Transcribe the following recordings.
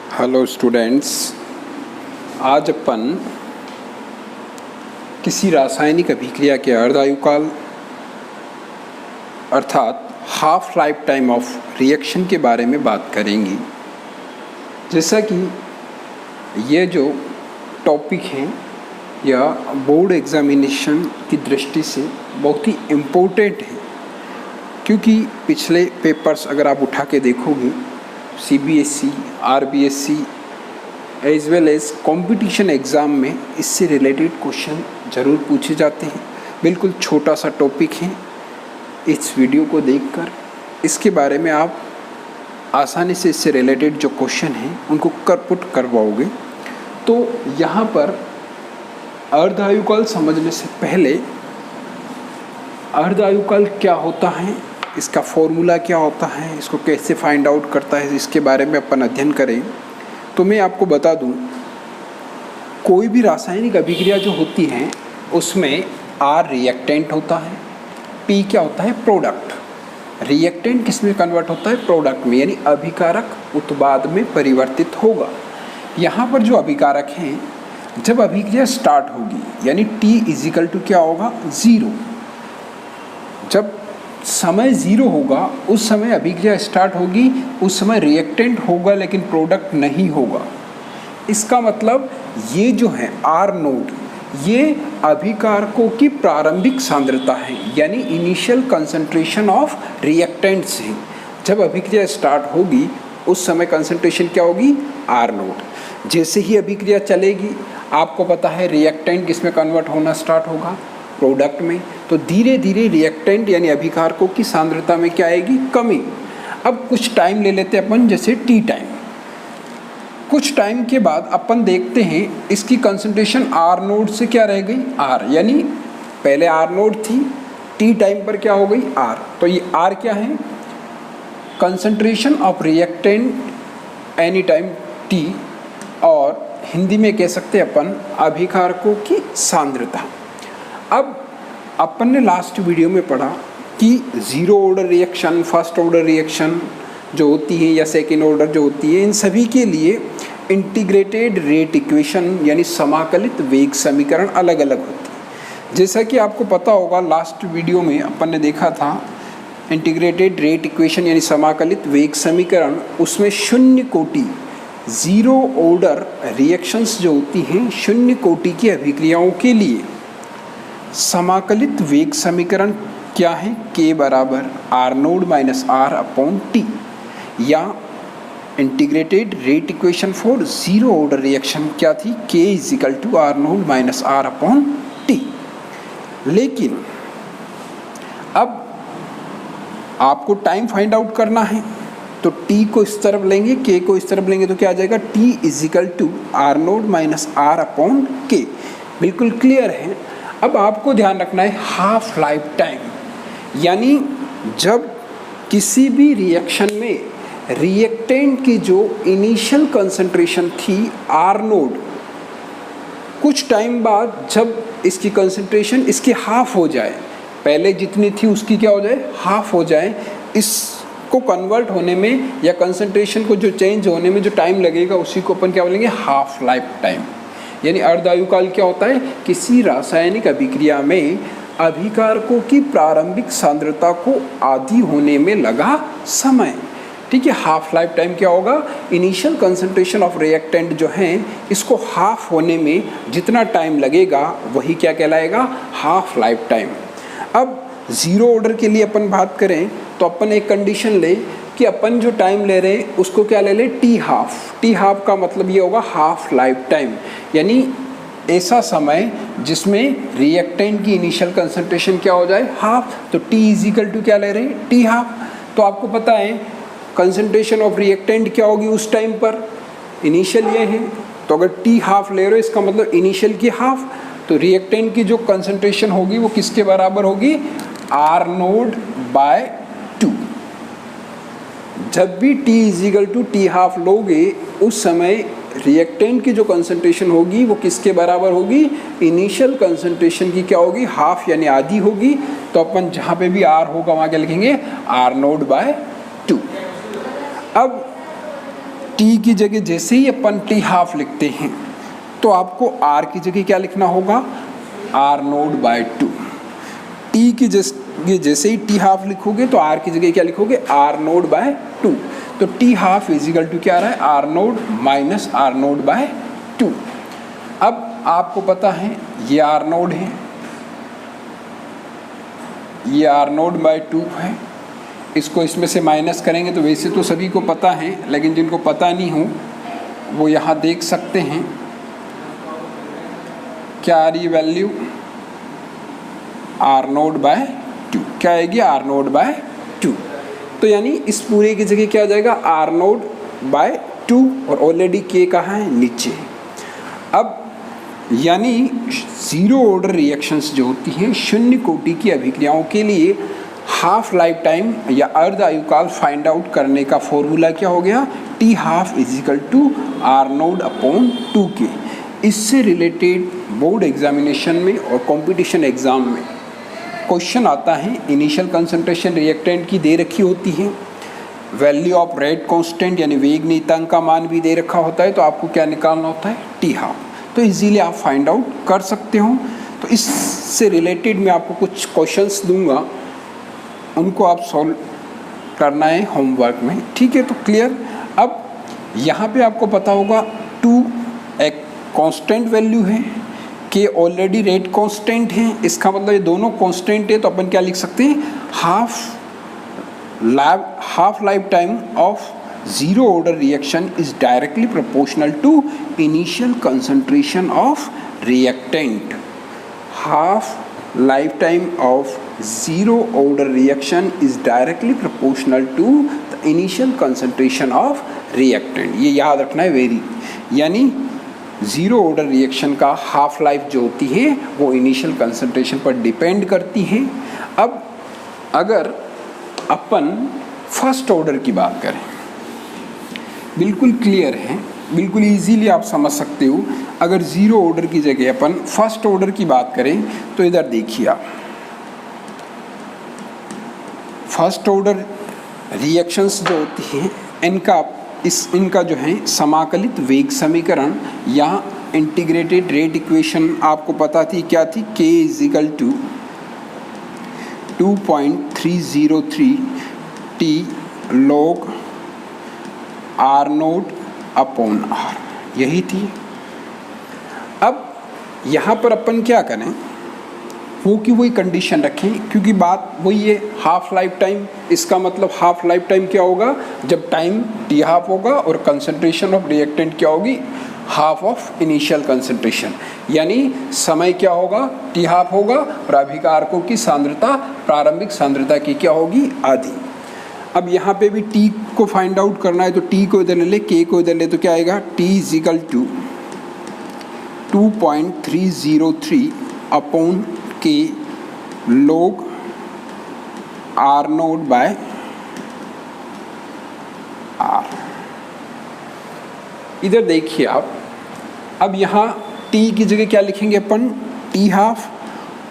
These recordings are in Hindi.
हेलो स्टूडेंट्स, आज अपन किसी रासायनिक अभिक्रिया के अर्धायुकाल अर्थात half life time of reaction के बारे में बात करेंगे। जैसा कि ये जो टॉपिक हैं या बोर्ड एग्जामिनेशन की दृष्टि से बहुत ही इम्पोर्टेंट है, क्योंकि पिछले पेपर्स अगर आप उठा के देखोगे CBSE, RBSE as well as competition exam में इससे रिलेटेड क्वेश्चन ज़रूर पूछे जाते हैं। बिल्कुल छोटा सा टॉपिक है। इस वीडियो को देखकर इसके बारे में आप आसानी से इससे रिलेटेड जो क्वेश्चन हैं उनको पुट करवाओगे। तो यहाँ पर अर्धायुकाल समझने से पहले अर्धायुकाल क्या होता है, इसका फॉर्मूला क्या होता है, इसको कैसे फाइंड आउट करता है, इसके बारे में अपन अध्ययन करें। तो मैं आपको बता दूं, कोई भी रासायनिक अभिक्रिया जो होती है उसमें R रिएक्टेंट होता है, P क्या होता है, प्रोडक्ट। रिएक्टेंट किस में कन्वर्ट होता है, प्रोडक्ट में, यानी अभिकारक उत्पाद में परिवर्तित होगा। यहाँ पर जो अभिकारक हैं, जब अभिक्रिया स्टार्ट होगी यानी T इजिकल टू क्या होगा, 0। जब समय 0 होगा उस समय अभिक्रिया स्टार्ट होगी, उस समय रिएक्टेंट होगा लेकिन प्रोडक्ट नहीं होगा। इसका मतलब ये जो है R नोड, ये अभिकारकों की प्रारंभिक सांद्रता है, यानी इनिशियल कंसंट्रेशन ऑफ रिएक्टेंट्स है। जब अभिक्रिया स्टार्ट होगी उस समय कंसंट्रेशन क्या होगी, R नोड। जैसे ही अभिक्रिया चलेगी, आपको पता है रिएक्टेंट किस में कन्वर्ट होना स्टार्ट होगा, प्रोडक्ट में। तो धीरे धीरे रिएक्टेंट यानी अभिकारकों की सांद्रता में क्या आएगी, कमी। अब कुछ टाइम ले लेते हैं अपन, जैसे T टाइम। कुछ टाइम के बाद अपन देखते हैं इसकी कंसंट्रेशन R नोड से क्या रह गई, R, यानी पहले R नोड थी, T टाइम पर क्या हो गई, R। तो ये R क्या है, concentration of reactant any time T, और हिंदी में कह सकते हैं अपन अभिकारकों की सांद्रता। अब अपन ने लास्ट वीडियो में पढ़ा कि zero order reaction, first order reaction जो होती है या सेकेंड ऑर्डर जो होती है, इन सभी के लिए इंटीग्रेटेड रेट इक्वेशन यानी समाकलित वेग समीकरण अलग अलग होती है। जैसा कि आपको पता होगा, लास्ट वीडियो में अपन ने देखा था इंटीग्रेटेड रेट इक्वेशन यानी समाकलित वेग समीकरण, उसमें शून्य कोटि ज़ीरो ऑर्डर रिएक्शंस जो होती हैं, शून्य कोटि की अभिक्रियाओं के लिए समाकलित वेग समीकरण क्या है, K बराबर R naught minus R upon T, या integrated rate equation for zero order reaction क्या थी, K is equal to R naught minus R upon T। लेकिन अब आपको टाइम फाइंड आउट करना है, तो T को इस तरफ लेंगे, K को इस तरफ लेंगे, तो क्या आ जाएगा, T is equal to R naught minus R upon K। बिल्कुल क्लियर है। अब आपको ध्यान रखना है हाफ लाइफ टाइम, यानी जब किसी भी रिएक्शन में रिएक्टेंट की जो इनिशियल कंसंट्रेशन थी R नोड, कुछ टाइम बाद जब इसकी कंसंट्रेशन इसकी हाफ हो जाए, पहले जितनी थी उसकी क्या हो जाए, हाफ हो जाए, इसको कन्वर्ट होने में या कंसंट्रेशन को जो चेंज होने में जो टाइम लगेगा उसी को अपन क्या बोलेंगे, हाफ लाइफ टाइम। यानी अर्धायुकाल क्या होता है, किसी रासायनिक अभिक्रिया में अभिकारकों की प्रारंभिक सांद्रता को आधी होने में लगा समय। ठीक है, हाफ लाइफ टाइम क्या होगा, इनिशियल कंसंट्रेशन ऑफ रिएक्टेंट जो हैं, इसको हाफ होने में जितना टाइम लगेगा वही क्या कहलाएगा, हाफ लाइफ टाइम। अब ज़ीरो ऑर्डर के लिए अपन बात करें तो अपन एक कंडीशन ले कि अपन जो टाइम ले रहे हैं उसको क्या ले लें, T हाफ। T हाफ का मतलब ये होगा हाफ लाइफ टाइम, यानी ऐसा समय जिसमें रिएक्टेंट की इनिशियल कंसंट्रेशन क्या हो जाए, हाफ। तो T इजिकल टू क्या ले रहे हैं, T हाफ। तो आपको पता है कंसंट्रेशन ऑफ रिएक्टेंट क्या होगी उस टाइम पर, इनिशियल ये है, तो अगर T हाफ ले रहे हो इसका मतलब इनिशियल की हाफ, तो रिएक्टेंट की जो कंसंट्रेशन होगी वो किसके बराबर होगी, R नोड बाय 2। जब भी T is equal to T half लोगे उस समय रिएक्टेंट की जो कंसंट्रेशन होगी वो किसके बराबर होगी, इनिशियल कंसंट्रेशन की क्या होगी, हाफ यानी आधी होगी। तो अपन जहाँ पे भी R होगा वहाँ क्या लिखेंगे, R नोड बाय 2। अब टी की जगह जैसे ही अपन टी हाफ लिखते हैं तो आपको आर की जगह क्या लिखना होगा, आर नोट बाय 2। टी की जगह जैसे ही टी हाफ लिखोगे तो आर की जगह क्या लिखोगे, आर नोट बाय 2। तो टी हाफ इजिकल टू क्या आ रहा है, r naught minus r naught by 2। अब आपको पता है ये आर नोट है, ये आर नोट बाय 2 है, इसको इसमें से माइनस करेंगे तो वैसे तो सभी को पता है, लेकिन जिनको पता नहीं हो वो यहाँ देख सकते हैं क्या आ रही वैल्यू, आर नोट बाय 2। क्या आएगी, आर नोट बाय 2। तो यानी इस पूरे की जगह क्या आ जाएगा, आर नोट बाय 2, और ऑलरेडी के कहाँ है, नीचे। अब यानी जीरो ऑर्डर रिएक्शंस जो होती हैं शून्य कोटि की अभिक्रियाओं के लिए हाफ लाइफ टाइम या अर्ध आयुकाल फाइंड आउट करने का फॉर्मूला क्या हो गया, t half is equal to r naught upon 2 के। इससे रिलेटेड बोर्ड एग्जामिनेशन में और कंपटीशन एग्जाम में क्वेश्चन आता है, इनिशियल कंसंट्रेशन रिएक्टेंट की दे रखी होती है, वैल्यू ऑफ रेट कांस्टेंट यानी वेग नियतांक का मान भी दे रखा होता है, तो आपको क्या निकालना होता है, टी हाफ। तो इजीली आप फाइंड आउट कर सकते हो। तो इससे रिलेटेड मैं आपको कुछ क्वेश्चंस दूंगा, उनको आप सॉल्व करना है होमवर्क में, ठीक है। तो क्लियर। अब यहाँ पे आपको पता होगा 2 एक कांस्टेंट वैल्यू है, के ऑलरेडी रेट कांस्टेंट है, इसका मतलब ये दोनों कांस्टेंट है, तो अपन क्या लिख सकते हैं, half life time of zero order reaction is directly proportional to initial concentration of reactant. Half lifetime of zero order reaction is directly proportional to the initial concentration of reactant. ये याद रखना है वेरी, यानी ज़ीरो ऑर्डर रिएक्शन का हाफ लाइफ जो होती है वो इनिशियल कंसंट्रेशन पर डिपेंड करती है। अब अगर अपन फर्स्ट ऑर्डर की बात करें, बिल्कुल क्लियर है, बिल्कुल इजीली आप समझ सकते हो। अगर ज़ीरो ऑर्डर की जगह अपन फर्स्ट ऑर्डर की बात करें तो इधर देखिए आप, फर्स्ट ऑर्डर रिएक्शंस जो होती हैं इनका जो है समाकलित वेग समीकरण या इंटीग्रेटेड रेट इक्वेशन आपको पता थी, क्या थी, k is equal to 2.303 t log r naught upon r, यही थी। अब यहाँ पर अपन क्या करें, वो की वही कंडीशन रखें, क्योंकि बात वही है हाफ लाइफ टाइम। इसका मतलब हाफ लाइफ टाइम क्या होगा, जब टाइम टी हाफ होगा और कंसंट्रेशन ऑफ रिएक्टेंट क्या होगी, हाफ ऑफ इनिशियल कंसंट्रेशन, यानी समय क्या होगा, टी हाफ होगा और अभिकारकों की सांद्रता प्रारंभिक सांद्रता की क्या होगी, आधी। अब यहाँ पे भी t को फाइंड आउट करना है, तो t को इधर ले ले, k को इधर ले, तो क्या आएगा, t is equal to 2.303 upon k log r naught by r. इधर देखिए आप, अब यहाँ t की जगह क्या लिखेंगे अपन, t हाफ,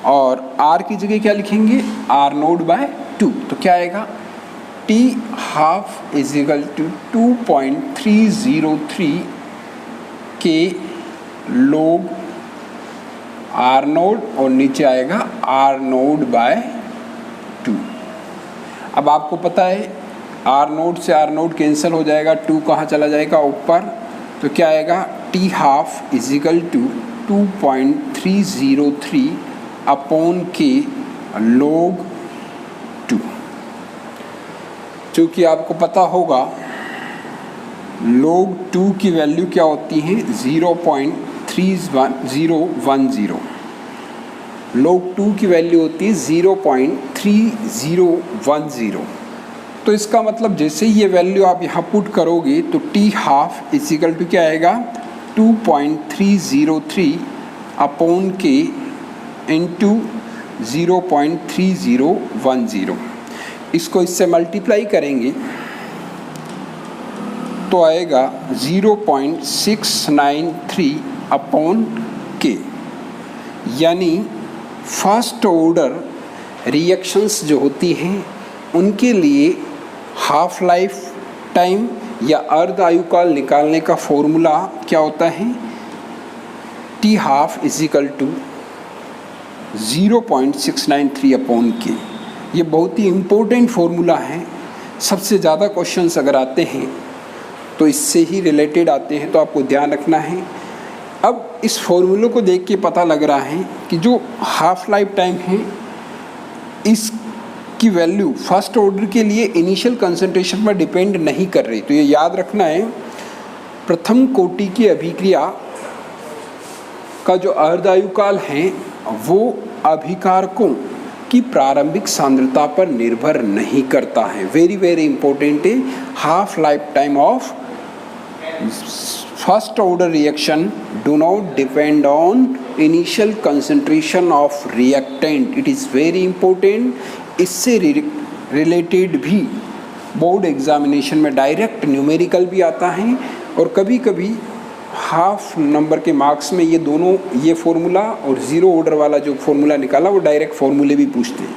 और r की जगह क्या लिखेंगे, आर नोट बाय 2। तो क्या आएगा, t half is equal to 2.303 k लोग आर नोड और नीचे आएगा आर नोड बाय 2। अब आपको पता है आर नोड से आर नोड कैंसिल हो जाएगा, 2 कहाँ चला जाएगा, ऊपर। तो क्या आएगा, t half is equal to 2.303 upon k log 2। चूँकि आपको पता होगा log 2 की वैल्यू क्या होती है, 0.3010। log 2 की वैल्यू होती है 0.3010। तो इसका मतलब जैसे ही ये वैल्यू आप यहाँ पुट करोगे तो टी हाफ इजिकल टू क्या आएगा, 2.303 अपॉन के इंटू 0.3010। इसको इससे मल्टीप्लाई करेंगे तो आएगा 0.693 अपॉन के। यानी फर्स्ट ऑर्डर रिएक्शंस जो होती हैं उनके लिए हाफ लाइफ टाइम या अर्ध आयुकाल निकालने का फॉर्मूला क्या होता है, T12 = 0.693/K। ये बहुत ही इम्पोर्टेंट फॉर्मूला है। सबसे ज़्यादा क्वेश्चंस अगर आते हैं तो इससे ही रिलेटेड आते हैं, तो आपको ध्यान रखना है। अब इस फॉर्मूले को देख के पता लग रहा है कि जो हाफ लाइफ टाइम है इसकी वैल्यू फर्स्ट ऑर्डर के लिए इनिशियल कंसंट्रेशन पर डिपेंड नहीं कर रही। तो ये याद रखना है, प्रथम कोटि की अभिक्रिया का जो अर्धायुकाल है वो अभिकारकों की प्रारंभिक सांद्रता पर निर्भर नहीं करता है। वेरी वेरी इंपॉर्टेंट है, half life time of first order reaction do not depend on initial concentration of reactant. It is very important. इससे रिलेटेड भी बोर्ड एग्जामिनेशन में डायरेक्ट न्यूमेरिकल भी आता है और कभी कभी हाफ नंबर के मार्क्स में ये दोनों, ये फॉर्मूला और ज़ीरो ऑर्डर वाला जो फॉर्मूला निकाला वो डायरेक्ट फॉर्मूले भी पूछते हैं।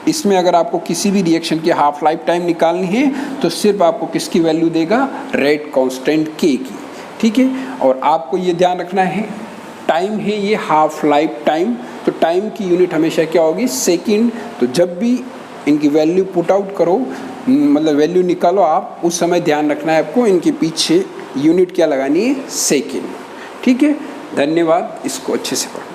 इसमें अगर आपको किसी भी रिएक्शन की हाफ लाइफ टाइम निकालनी है तो सिर्फ आपको किसकी वैल्यू देगा, रेट कांस्टेंट के की। ठीक है, और आपको ये ध्यान रखना है टाइम है ये हाफ लाइफ टाइम, तो टाइम की यूनिट हमेशा क्या होगी, सेकंड। तो जब भी इनकी वैल्यू पुट आउट करो, मतलब वैल्यू निकालो आप, उस समय ध्यान रखना है आपको इनके पीछे यूनिट क्या लगानी है, सेकंड। ठीक है, धन्यवाद। इसको अच्छे से पढ़ो।